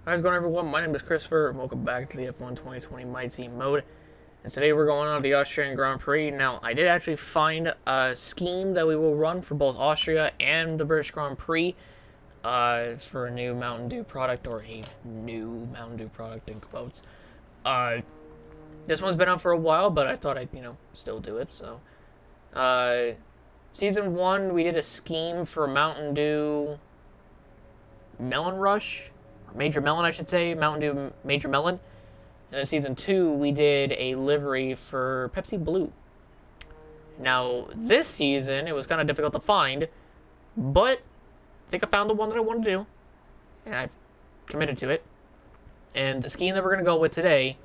How's it going, everyone? My name is Christopher, and welcome back to the F1 2020 My Team mode. And today we're going on to the Austrian Grand Prix. Now, I did actually find a scheme that we will run for both Austria and the British Grand Prix for a new Mountain Dew product, or a new Mountain Dew product in quotes. This one's been out for a while, but I thought I'd, still do it. So, Season 1, we did a scheme for Mountain Dew Melon Rush. Major Melon, I should say. Mountain Dew Major Melon. And in Season 2, we did a livery for Pepsi Blue. Now, this season, it was kind of difficult to find, but I think I found the one that I want to do, and I've committed to it. And the scheme that we're going to go with today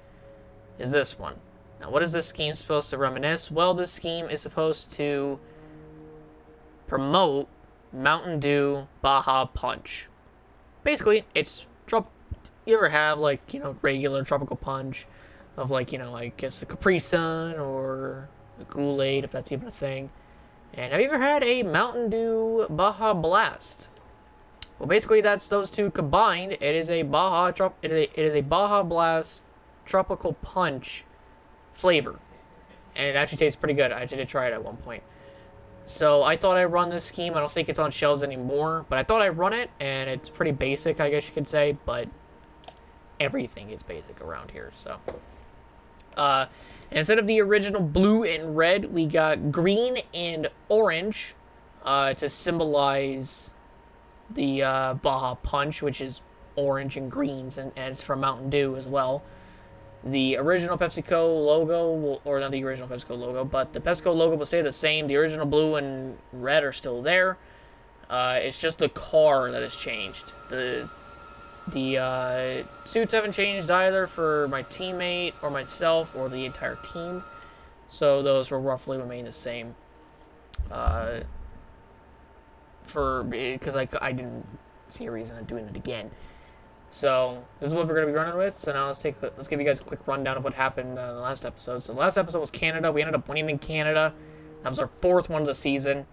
is this one. Now, what is this scheme supposed to reminisce? Well, this scheme is supposed to promote Mountain Dew Baja Punch. Basically, it's you ever have, regular tropical punch of, I guess a Capri Sun or a Kool-Aid, if that's even a thing. And have you ever had a Mountain Dew Baja Blast? Well, basically, that's those two combined. It is a Baja Blast tropical punch flavor. And it actually tastes pretty good. I actually did try it at one point. So I thought I'd run this scheme. I don't think it's on shelves anymore, but I thought I'd run it, and it's pretty basic, I guess you could say, but everything is basic around here. So instead of the original blue and red, we got green and orange to symbolize the Baja Punch, which is orange and greens, and as from Mountain Dew as well. The original PepsiCo logo, or not the original PepsiCo logo, but the PepsiCo logo will stay the same. The original blue and red are still there. It's just the car that has changed. The suits haven't changed either for my teammate or myself or the entire team. So those will roughly remain the same. Because I didn't see a reason of doing it again. So this is what we're going to be running with. So now let's give you guys a quick rundown of what happened in the last episode. So the last episode was Canada. We ended up winning in Canada. That was our fourth one of the season.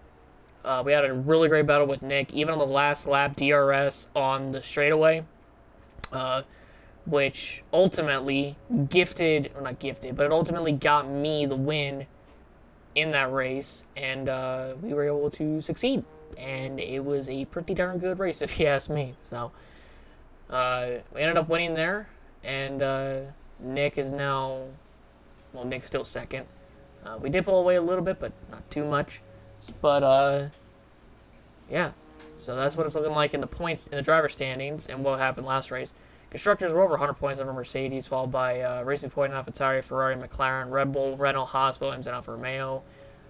We had a really great battle with Nick, even on the last lap, DRS on the straightaway, which ultimately it ultimately got me the win in that race, and we were able to succeed. And it was a pretty darn good race, if you ask me. So we ended up winning there, and Nick is now, Nick's still second. We did pull away a little bit, but not too much. But yeah, so that's what it's looking like in the points in the driver standings, and what happened last race. Constructors were over 100 points over Mercedes, followed by Racing Point, AlphaTauri, Ferrari, McLaren, Red Bull, Renault, Haas, Williams, and Alfa Romeo.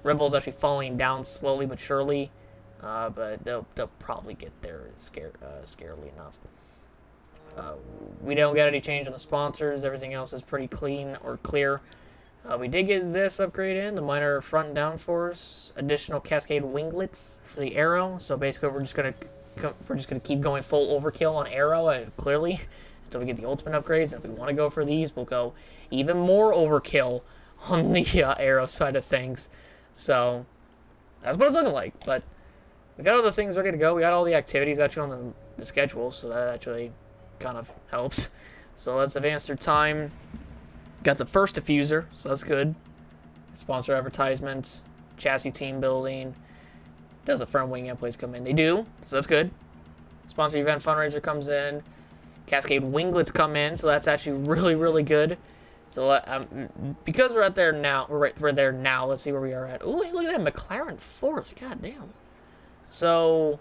Red Bull's actually falling down slowly but surely, but they'll probably get there scarily enough. We don't get any change on the sponsors. Everything else is pretty clean or clear. We did get this upgrade in, the minor front and downforce, additional cascade winglets for the aero. So basically, we're just gonna keep going full overkill on aero, clearly, until we get the ultimate upgrades. And if we want to go for these, we'll go even more overkill on the aero side of things. So that's what it's looking like. But we got all the things ready to go. We got all the activities actually on the schedule, so that actually kind of helps. So let's advance through time. Got the first diffuser, so that's good. Sponsor advertisements, chassis team building. Does the front wing end plates come in? They do, so that's good. Sponsor event fundraiser comes in. Cascade winglets come in, so that's actually really, really good. So because we're there now, we're there now. Let's see where we are at. Ooh, look at that McLaren fourth. God damn. So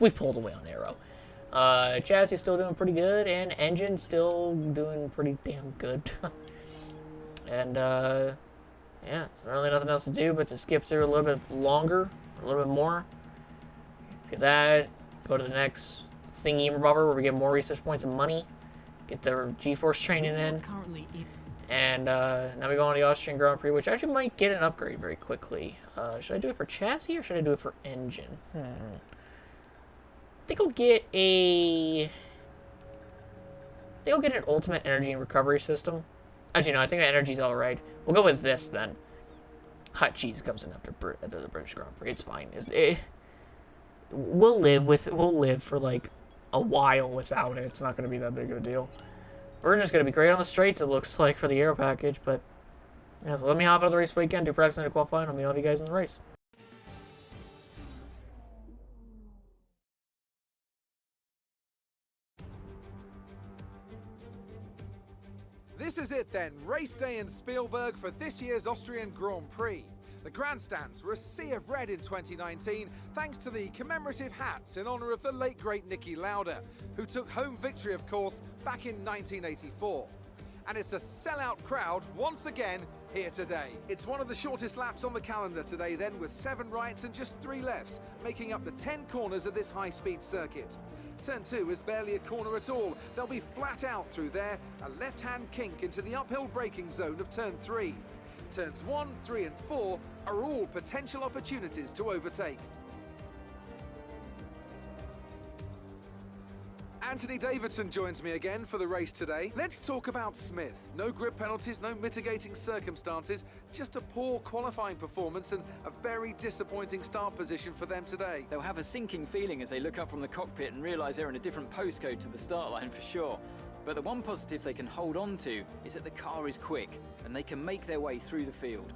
we pulled away on aero. Chassis still doing pretty good, and engine still doing pretty damn good. And, yeah, so really nothing else to do but to skip through a little bit longer, a little bit more. Get that, go to the next thingy rubber where we get more research points and money, get the G-Force training in. And, now we go on the Austrian Grand Prix, which actually might get an upgrade very quickly. Should I do it for chassis or should I do it for engine? I think I'll get an ultimate energy and recovery system. Actually, no, I think the energy's alright. We'll go with this then. Hot cheese comes in after the British Grand Prix. It's fine. We'll live for like a while without it. It's not going to be that big of a deal. We're just going to be great on the straights, it looks like, for the aero package. But, yeah, so let me hop out of the race weekend, do practice and qualifying, and I'll meet you guys in the race. This is it then, race day in Spielberg for this year's Austrian Grand Prix. The grandstands were a sea of red in 2019 thanks to the commemorative hats in honour of the late great Niki Lauda, who took home victory of course back in 1984. And it's a sellout crowd once again here today. It's one of the shortest laps on the calendar today then, with 7 rights and just 3 lefts, making up the 10 corners of this high-speed circuit. Turn 2 is barely a corner at all. They'll be flat out through there, a left-hand kink into the uphill braking zone of turn 3. Turns 1, 3 and 4 are all potential opportunities to overtake. Anthony Davidson joins me again for the race today. Let's talk about Smith. No grid penalties, no mitigating circumstances, just a poor qualifying performance and a very disappointing start position for them today. They'll have a sinking feeling as they look up from the cockpit and realise they're in a different postcode to the start line for sure. But the one positive they can hold on to is that the car is quick and they can make their way through the field.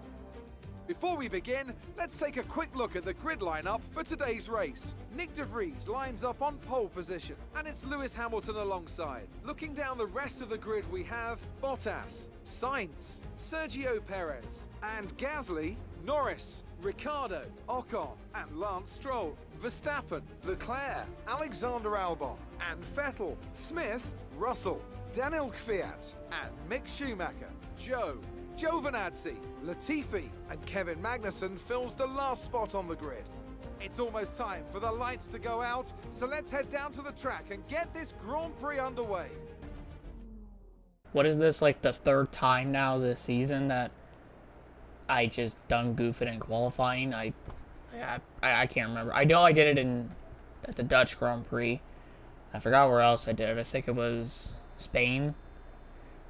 Before we begin, let's take a quick look at the grid lineup for today's race. Nyck de Vries lines up on pole position, and it's Lewis Hamilton alongside. Looking down the rest of the grid, we have Bottas, Sainz, Sergio Perez, and Gasly, Norris, Ricciardo, Ocon, and Lance Stroll, Verstappen, Leclerc, Alexander Albon, and Vettel, Smith, Russell, Daniel Kvyat, and Mick Schumacher, Joe, Giovinazzi, Latifi, and Kevin Magnussen fills the last spot on the grid. It's almost time for the lights to go out, so let's head down to the track and get this Grand Prix underway. What is this, like the 3rd time now this season that I just done goofing in qualifying? I can't remember. I know I did it at the Dutch Grand Prix. I forgot where else I did it. I think it was Spain.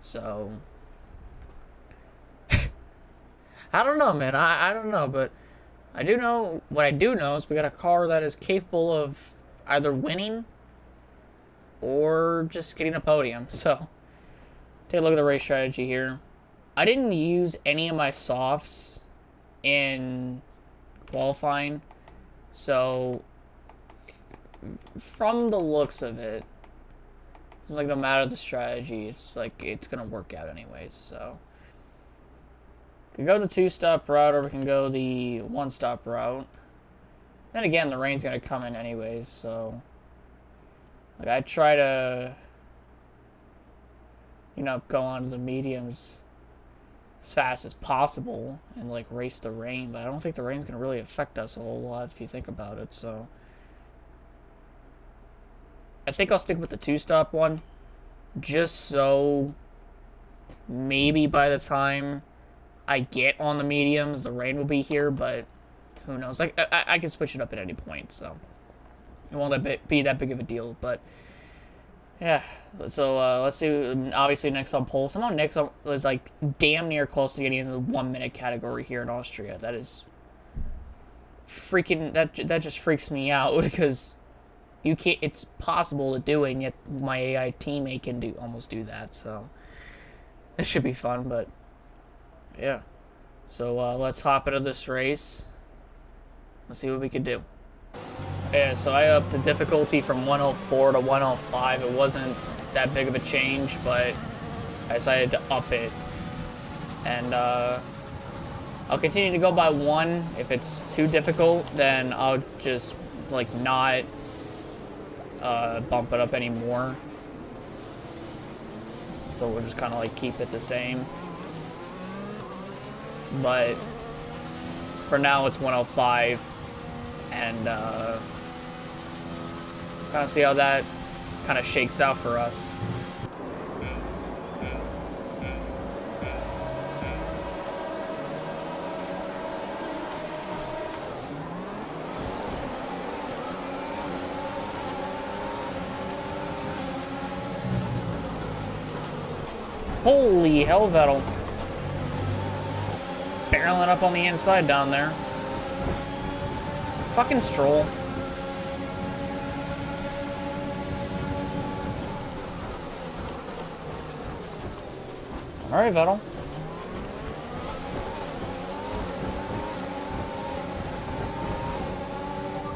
So I don't know, man. I don't know, but I do know, what I do know is we got a car that is capable of either winning or just getting a podium. So, take a look at the race strategy here. I didn't use any of my softs in qualifying, so from the looks of it, seems like no matter the strategy, it's like it's gonna work out anyways, so. We can go the 2-stop route, or we can go the 1-stop route. Then again, the rain's gonna come in anyways, so like I try to, you know, go on the mediums as fast as possible and like race the rain, but I don't think the rain's gonna really affect us a whole lot if you think about it. So I think I'll stick with the 2-stop one, just so maybe by the time I get on the mediums, the rain will be here, but who knows? Like I can switch it up at any point, so it won't be that big of a deal. But yeah, so let's see. Obviously, Nick's on pole. Somehow Nick is like damn near close to getting into the 1-minute category here in Austria. That is freaking. That just freaks me out because you can't. It's possible to do it, and yet my AI teammate can almost do that. So this should be fun, but. Yeah, so let's hop into this race. Let's see what we can do. Yeah, so I upped the difficulty from 104 to 105. It wasn't that big of a change, but I decided to up it. And I'll continue to go by 1. If it's too difficult, then I'll just like not bump it up anymore. So we'll just kind of like keep it the same. But for now it's 105, and kind of see how that kind of shakes out for us. Holy hell, Vettel. Barreling up on the inside down there. Fucking Stroll. Alright, Vettel.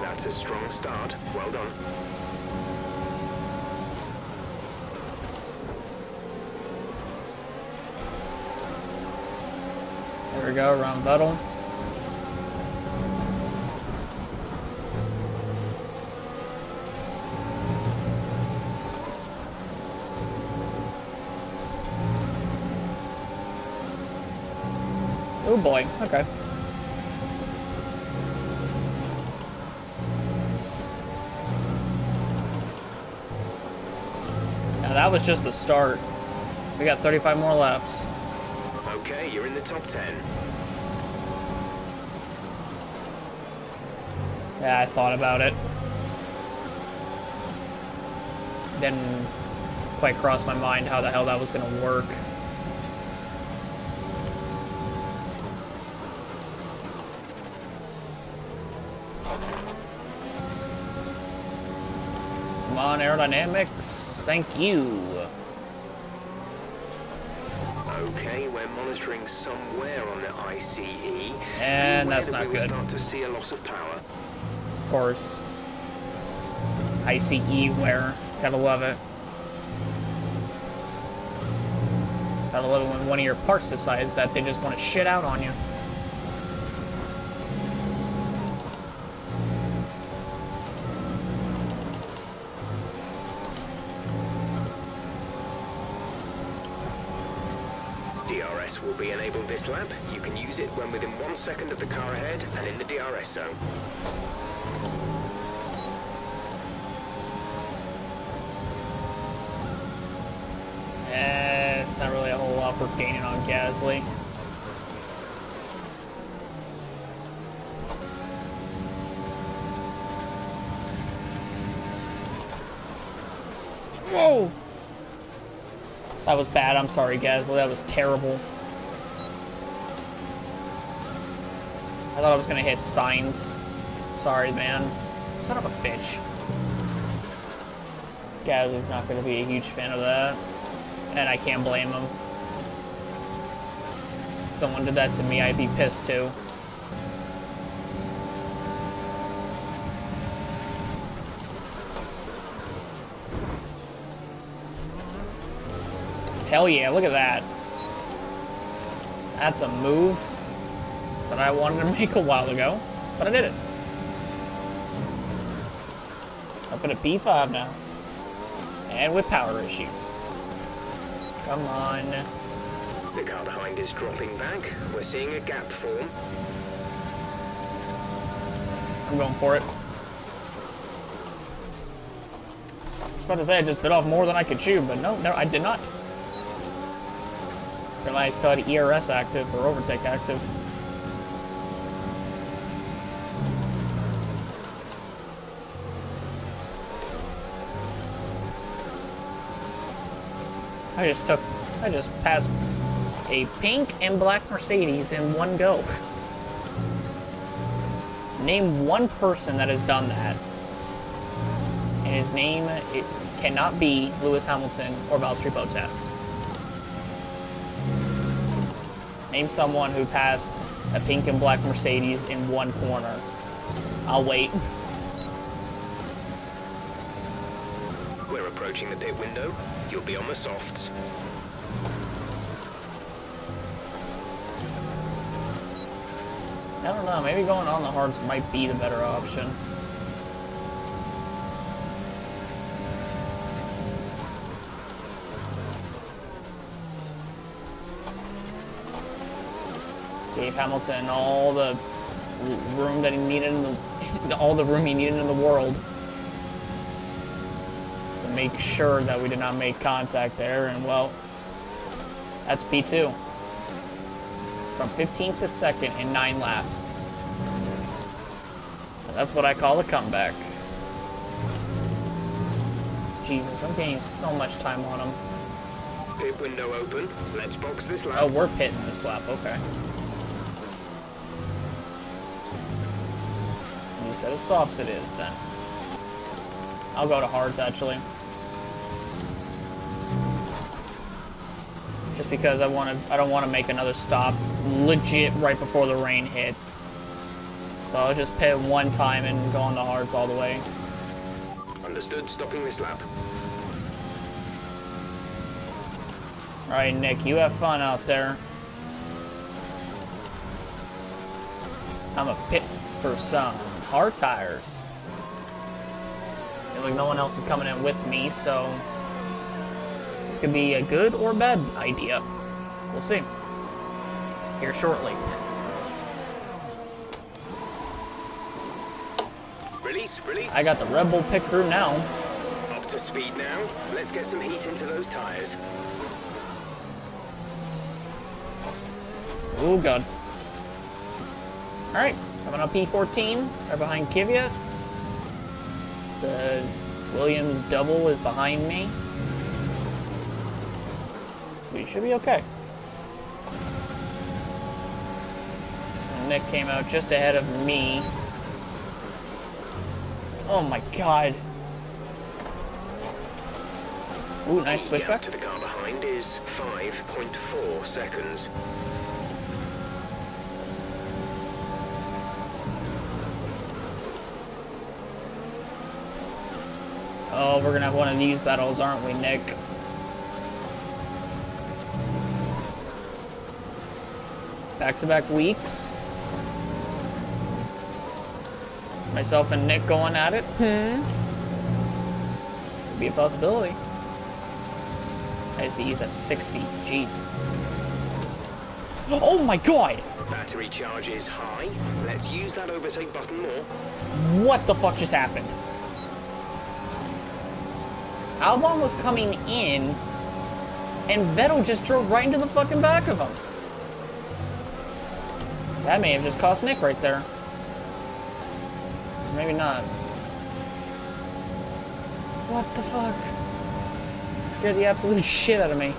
That's a strong start. Well done. There we go, around Vettel. Oh boy, okay. Now that was just a start. We got 35 more laps. Okay, you're in the top 10. Yeah, I thought about it. Didn't quite cross my mind how the hell that was gonna work. Come on, aerodynamics. Thank you. Okay, we're monitoring somewhere on the ICE. And that's not we will good. start to see a loss of power. Of course. ICE wear. Gotta love it. Gotta love it when one of your parts decides that they just want to shit out on you. DRS will be enabled this lap. You can use it when within 1 second of the car ahead and in the DRS zone. It's not really a whole lot for gaining on Gasly. Whoa! That was bad. I'm sorry, Gasly. That was terrible. I thought I was going to hit signs. Sorry, man. Son of a bitch. Gasly's not going to be a huge fan of that. And I can't blame him. If someone did that to me, I'd be pissed too. Hell yeah, look at that. That's a move that I wanted to make a while ago, but I did it. Up at a P5 now. And with power issues. Come on. The car behind is dropping back. We're seeing a gap form. I'm going for it. I was about to say I just bit off more than I could chew, but no, I did not. Realized I still had ERS active, or overtake active. I just passed a pink and black Mercedes in one go. Name one person that has done that. And his name, it cannot be Lewis Hamilton or Valtteri Bottas. Name someone who passed a pink and black Mercedes in one corner. I'll wait. We're approaching the pit window. You'll be on the softs. I don't know, maybe going on the hards might be the better option. Gave Hamilton all the room that he needed in all the room he needed in the world. So make sure that we did not make contact there, and well, that's P2. From 15th to 2nd in 9 laps. And that's what I call a comeback. Jesus, I'm gaining so much time on him. Pit window open. Let's box this lap. Oh, we're pitting this lap, okay. You said a softs it is, then. I'll go to hards, actually. Just because I don't want to make another stop legit right before the rain hits. So I'll just pit one time and go on the hards all the way. Understood, stopping this lap. Alright, Nick, you have fun out there. I'm a pit for some hard tires. Feels like no one else is coming in with me, so this could be a good or bad idea. We'll see. Here shortly. Release. I got the Red Bull pit crew now. Up to speed now. Let's get some heat into those tires. Oh god. Alright, coming up P14, right behind Kvyat. The Williams double is behind me. We should be okay. So Nick came out just ahead of me. Oh my god. Ooh, nice The gap switchback. to the car behind is 5.4 seconds. Oh, we're gonna have one of these battles, aren't we, Nick? Back-to-back weeks. Myself and Nick going at it. Could be a possibility. I see he's at 60. Jeez. Oh my god! Battery charge is high. Let's use that overtake button more. What the fuck just happened? Albon was coming in, and Vettel just drove right into the fucking back of him. That may have just cost Nick right there. Maybe not. What the fuck? Scared the absolute shit out of me.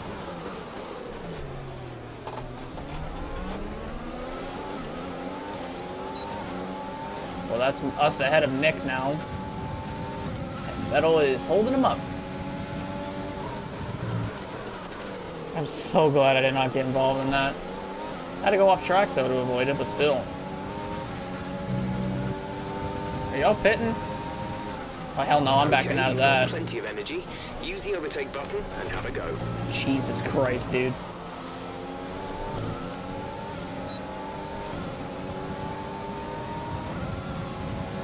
Well, that's us ahead of Nick now. And Vettel is holding him up. I'm so glad I did not get involved in that. I had to go off track though to avoid it, but still. Are y'all pitting? Oh hell no, I'm backing out of you've got that. Plenty of energy. Use the overtake button and have a go. Jesus Christ, dude.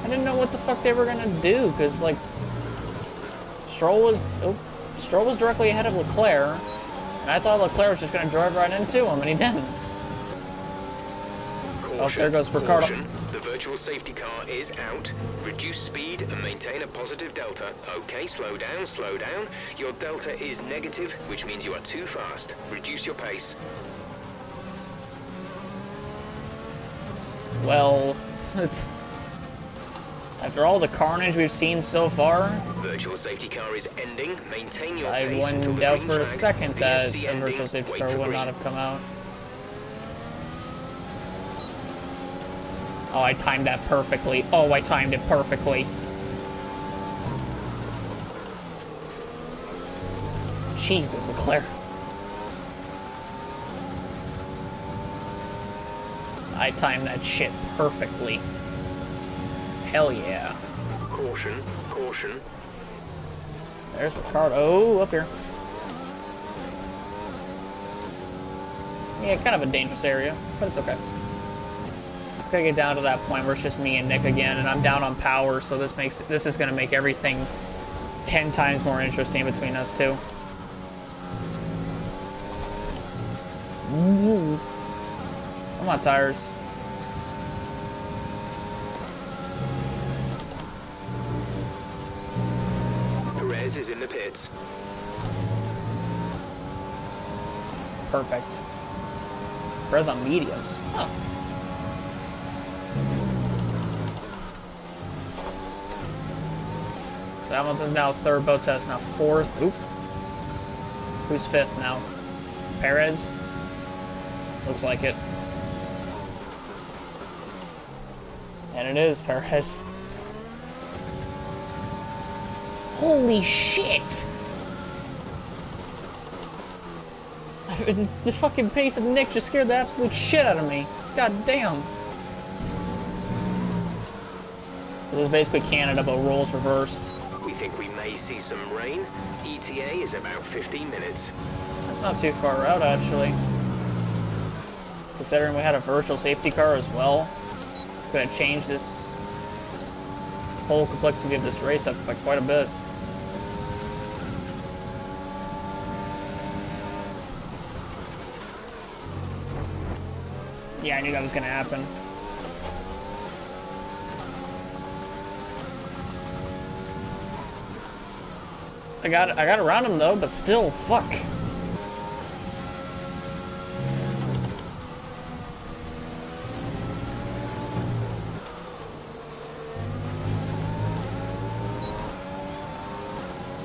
I didn't know what the fuck they were gonna do, cause like Stroll was directly ahead of Leclerc, and I thought Leclerc was just gonna drive right into him, and he didn't. Caution, Oh, there goes Ricardo. caution. The virtual safety car is out. Reduce speed and maintain a positive delta. Okay, slow down, slow down. Your delta is negative, which means you are too fast. Reduce your pace. Well, it's after all the carnage we've seen so far, Virtual safety car is ending. Maintain your I pace until wouldn't the doubt green for a flag. second that VSC a ending. virtual safety Wait car for would green. not have come out. Oh, I timed that perfectly. Oh, I timed it perfectly. Jesus, Leclerc. I timed that shit perfectly. Hell yeah. Caution, caution. There's Ricardo. Oh, up here. Yeah, kind of a dangerous area, but it's okay. It's gonna get down to that point where it's just me and Nick again, and I'm down on power, so this is gonna make everything 10 times more interesting between us two. Ooh. Come on, tires. Perez is in the pits. Perfect. Perez on mediums. Huh. So Hamilton's now third, Bottas now fourth. Oop. Who's fifth now? Perez? Looks like it. And it is Perez. Holy shit! I The fucking pace of Nick just scared the absolute shit out of me. God damn. This is basically Canada, but roles reversed. We think we may see some rain. ETA is about 15 minutes. That's not too far out, actually. Considering we had a virtual safety car as well, it's going to change this whole complexity of this race up by quite a bit. Yeah, I knew that was going to happen. I got around him though, but still, fuck.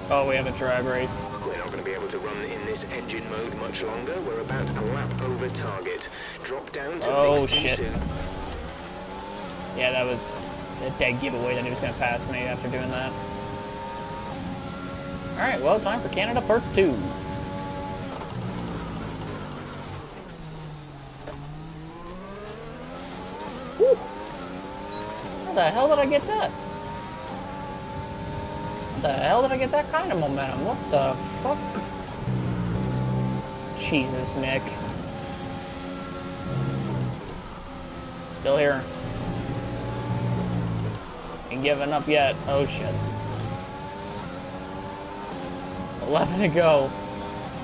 Oh, we have a drag race. We're not going to be able to run in this engine mode much longer. We're about a lap over target. Drop down to mixed in shit. soon. Yeah, that was a dead giveaway that he was going to pass me after doing that. Alright, well, time for Canada Part 2. Whew. How the hell did I get that? How the hell did I get that kind of momentum? What the fuck? Jesus, Nick. Still here. Ain't giving up yet. Oh shit. 11 to go.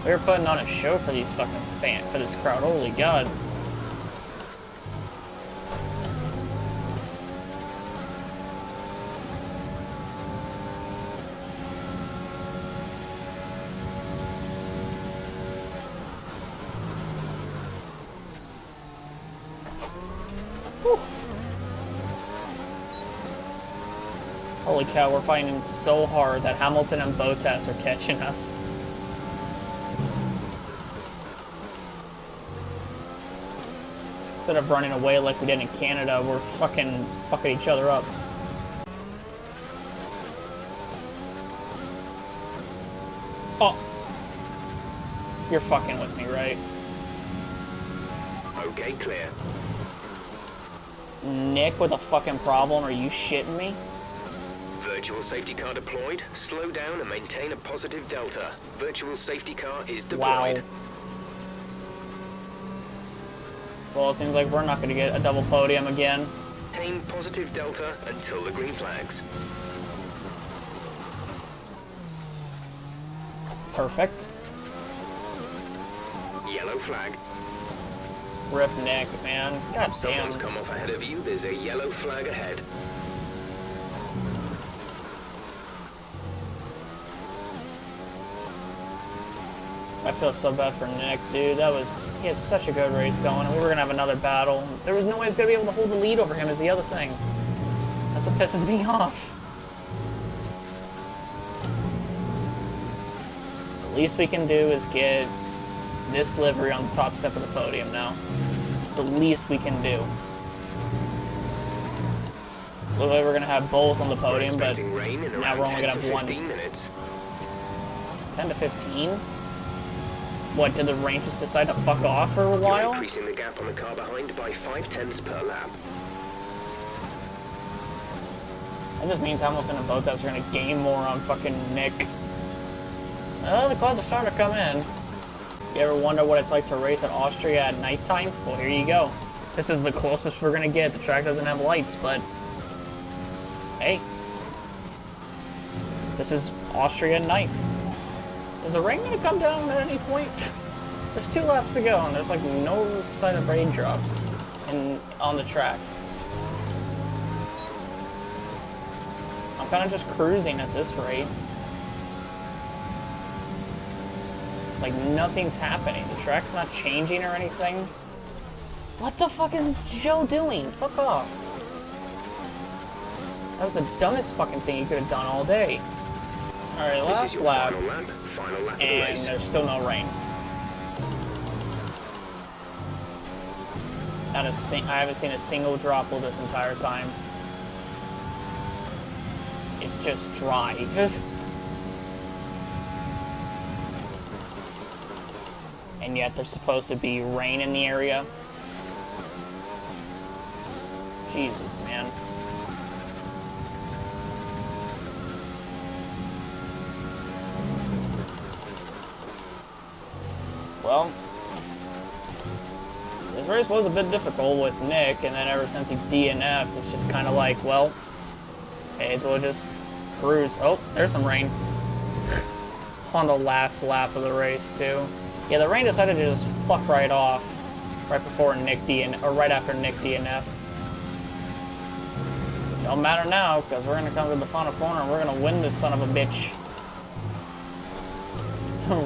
We were putting on a show for these fucking fans, for this crowd. Holy God. Whew. Holy cow, we're fighting so hard that Hamilton and Bottas are catching us. Instead of running away like we did in Canada, we're fucking each other up. Oh. You're fucking with me, right? Okay, clear. Nick with a fucking problem? Are you shitting me? Virtual safety car deployed. Slow down and maintain a positive delta. Virtual safety car is Wow. deployed. Well, it seems like we're not going to get a double podium again. Maintain positive delta until the green flags. Perfect. Yellow flag. Rip Nick, man. God damn. Someone's come off ahead of you. There's a yellow flag ahead. I feel so bad for Nick, dude. He had such a good race going, and we were gonna have another battle. There was no way I was gonna be able to hold the lead over him is the other thing. That's what pisses me off. The least we can do is get this livery on the top step of the podium now. It's the least we can do. Looks like we're gonna have both on the podium, but rain in now we're only gonna have 15 one. minutes. 10 to 15? What, did the rain just decide to fuck off for a You're while? increasing the gap on the car behind by 5/10 per lap. That just means Hamilton and Bottas are going to gain more on fucking Nick. Oh, the clouds are starting to come in. You ever wonder what it's like to race at Austria at nighttime? Well, here you go. This is the closest we're going to get. The track doesn't have lights, but hey. This is Austria at night. Is the rain going to come down at any point? There's 2 laps to go, and there's like no sign of raindrops on the track. I'm kind of just cruising at this rate. Like, nothing's happening. The track's not changing or anything. What the fuck is Joe doing? Fuck off. That was the dumbest fucking thing you could have done all day. Alright, This is last your lap. final lap of the And race. there's still no rain. I haven't seen a single droplet this entire time. It's just dry. and yet there's supposed to be rain in the area. Jesus, man. Well, this race was a bit difficult with Nick, and then ever since he DNF'd, it's just kind of like, well, okay, so we'll just cruise. Oh, there's some rain. On the last lap of the race, too. Yeah, the rain decided to just fuck right off right before Nick or right after Nick DNF'd. Don't matter now, because we're going to come to the final corner and we're going to win this son of a bitch.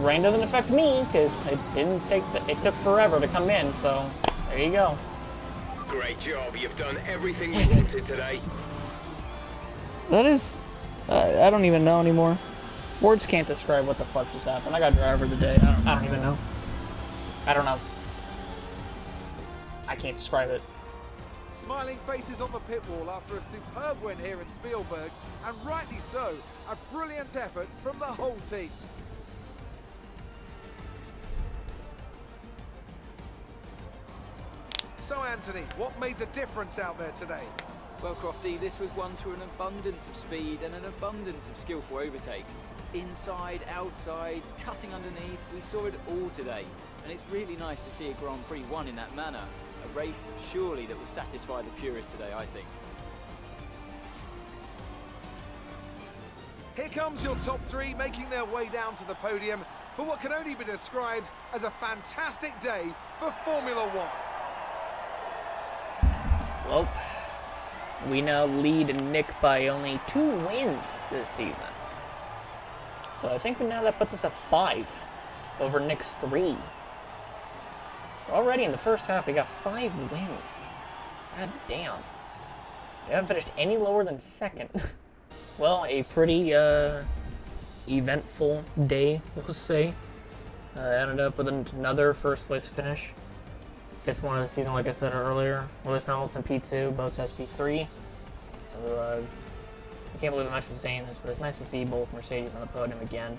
Rain doesn't affect me, because it took forever to come in, so there you go. Great job. You've done everything you wanted today. That is... I don't even know anymore. Words can't describe what the fuck just happened. I got driver of the day. I don't even know. I don't know. I can't describe it. Smiling faces on the pit wall after a superb win here in Spielberg, and rightly so. A brilliant effort from the whole team. So Anthony, what made the difference out there today? Well, Crofty, this was one through an abundance of speed and an abundance of skillful overtakes. Inside, outside, cutting underneath, we saw it all today. And it's really nice to see a Grand Prix won in that manner. A race, surely, that will satisfy the purists today, I think. Here comes your top three making their way down to the podium for what can only be described as a fantastic day for Formula One. Well, we now lead Nick by only 2 wins this season. So I think now that puts us at 5 over Nick's 3. So already in the first half, we got 5 wins. God damn. We haven't finished any lower than 2nd. Well, a pretty eventful day, we'll say. Ended up with another first place finish. 5th one of the season, like I said earlier. Lewis Hamilton P2, both SP3. So, I can't believe I'm actually saying this, but it's nice to see both Mercedes on the podium again.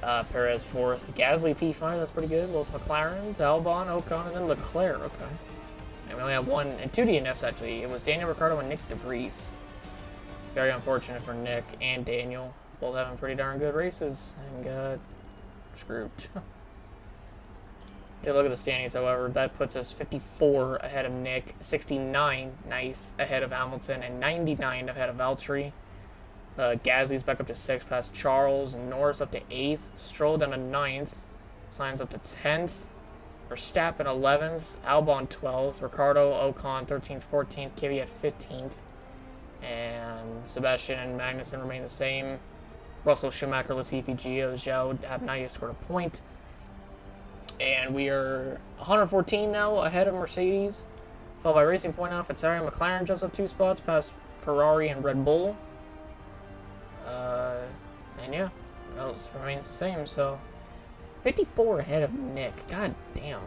Perez 4th, Gasly P5, that's pretty good. Both McLarens, Albon, Ocon, and then Leclerc, okay. And we only have 1 and 2 DNFs actually. It was Daniel Ricciardo and Nick De Vries. Very unfortunate for Nick and Daniel. Both having pretty darn good races and got screwed. Take a look at the standings, however. That puts us 54 ahead of Nick, 69 nice ahead of Hamilton, and 99 ahead of Valtteri. Gasly's back up to 6th past Charles, Norris up to 8th, Stroll down to 9th, Sainz up to 10th, Verstappen 11th, Albon 12th, Ricciardo, Ocon 13th, 14th, Kvyat 15th, and Sebastian and Magnussen remain the same. Russell, Schumacher, Latifi, Gio, Zhou have not yet scored a point. And we are 114 now ahead of Mercedes, followed by Racing Point Alpha Tauri. McLaren jumps up 2 spots past Ferrari and Red Bull. And yeah, else remains the same. So 54 ahead of Nick. God damn,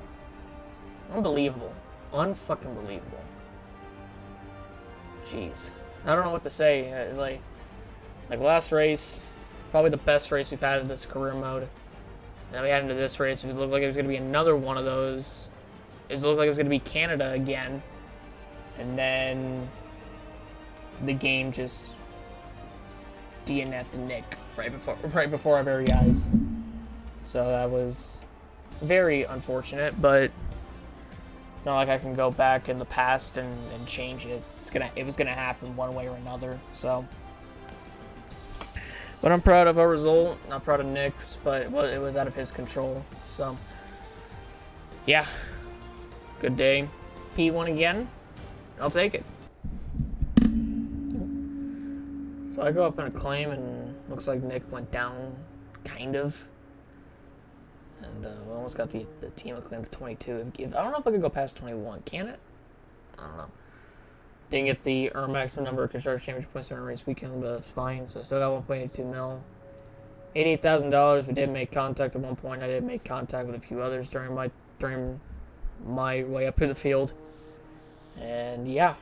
unbelievable, unfucking believable. Jeez, I don't know what to say. Like last race, probably the best race we've had in this career mode. Then we had into this race. It looked like it was going to be another one of those. It looked like it was going to be Canada again. And then the game just DNF'd Nick right before our very eyes. So that was very unfortunate, but it's not like I can go back in the past and change it. It was gonna happen one way or another. So, but I'm proud of our result. Not proud of Nick's, but it was out of his control. So, yeah, good day. P1 again. I'll take it. So I go up in a claim, and looks like Nick went down, kind of. And we almost got the team acclaim to 22. I don't know if I could go past 21. Can it? I don't know. Didn't get the maximum number of constructors championship points during race weekend, but that's fine. So still got 1.82 mil. $88,000. We did make contact at one point. I did make contact with a few others during my way up to the field. And yeah,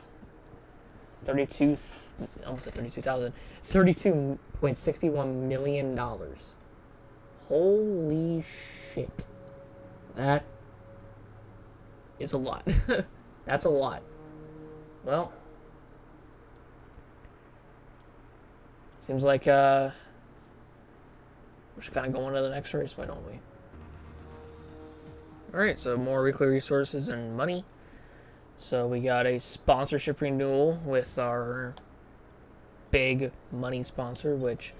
almost at 32,000. $32.61 million. Holy shit. That is a lot. That's a lot. Well, seems like we should kind of go on to the next race, why don't we? Alright, so more weekly resources and money. So we got a sponsorship renewal with our big money sponsor, which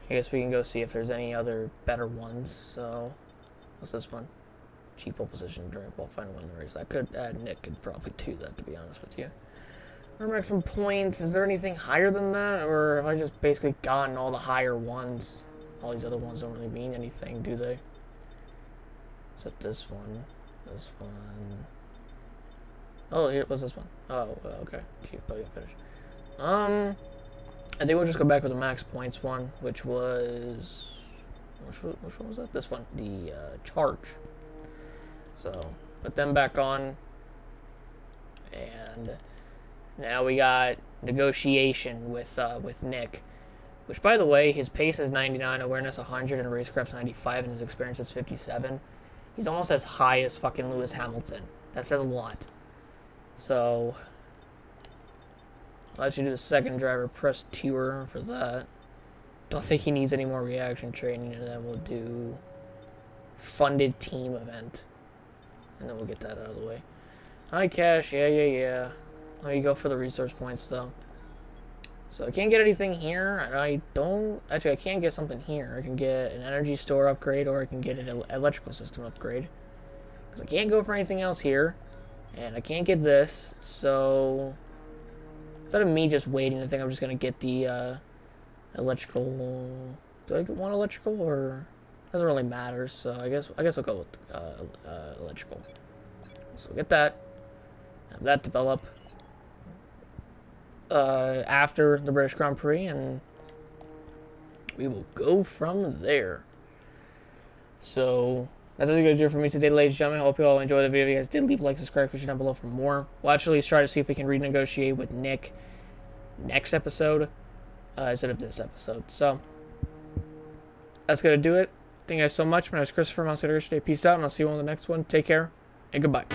I guess we can go see if there's any other better ones. So, what's this one? Cheap position during qualifying win the race. Nick could probably do that, to be honest with you. Maximum points, is there anything higher than that? Or have I just basically gotten all the higher ones? All these other ones don't really mean anything, do they? Except this one. This one. Oh, here was this one. Oh, okay. Cheap buddy finish. I think we'll just go back with the max points one, which was... Which one was that? This one. The charge. So, put them back on. And now we got negotiation with Nick. Which, by the way, his pace is 99, awareness 100, and racecraft's 95, and his experience is 57. He's almost as high as fucking Lewis Hamilton. That says a lot. So, I'll let you do the second driver. Press tour for that. Don't think he needs any more reaction training, and then we'll do funded team event. And then we'll get that out of the way. Hi, Cash. Yeah. There you go for the resource points, though. So I can't get anything here. Actually, I can get something here. I can get an energy store upgrade, or I can get an electrical system upgrade. Because I can't go for anything else here. And I can't get this, so... Instead of me just waiting, I think I'm just going to get the electrical... Do I get one electrical, or... Doesn't really matter, so I guess I'll go with electrical. So get that. Have that develop. After the British Grand Prix, and we will go from there. So, that's what you're going to do for me today, ladies and gentlemen. I hope you all enjoyed the video. If you guys did, leave a like, subscribe, push it down below for more. We'll actually try to see if we can renegotiate with Nick next episode, instead of this episode. So, that's going to do it. Thank you guys so much. My name is Christopher. I'll see you today. Peace out, and I'll see you on the next one. Take care, and goodbye.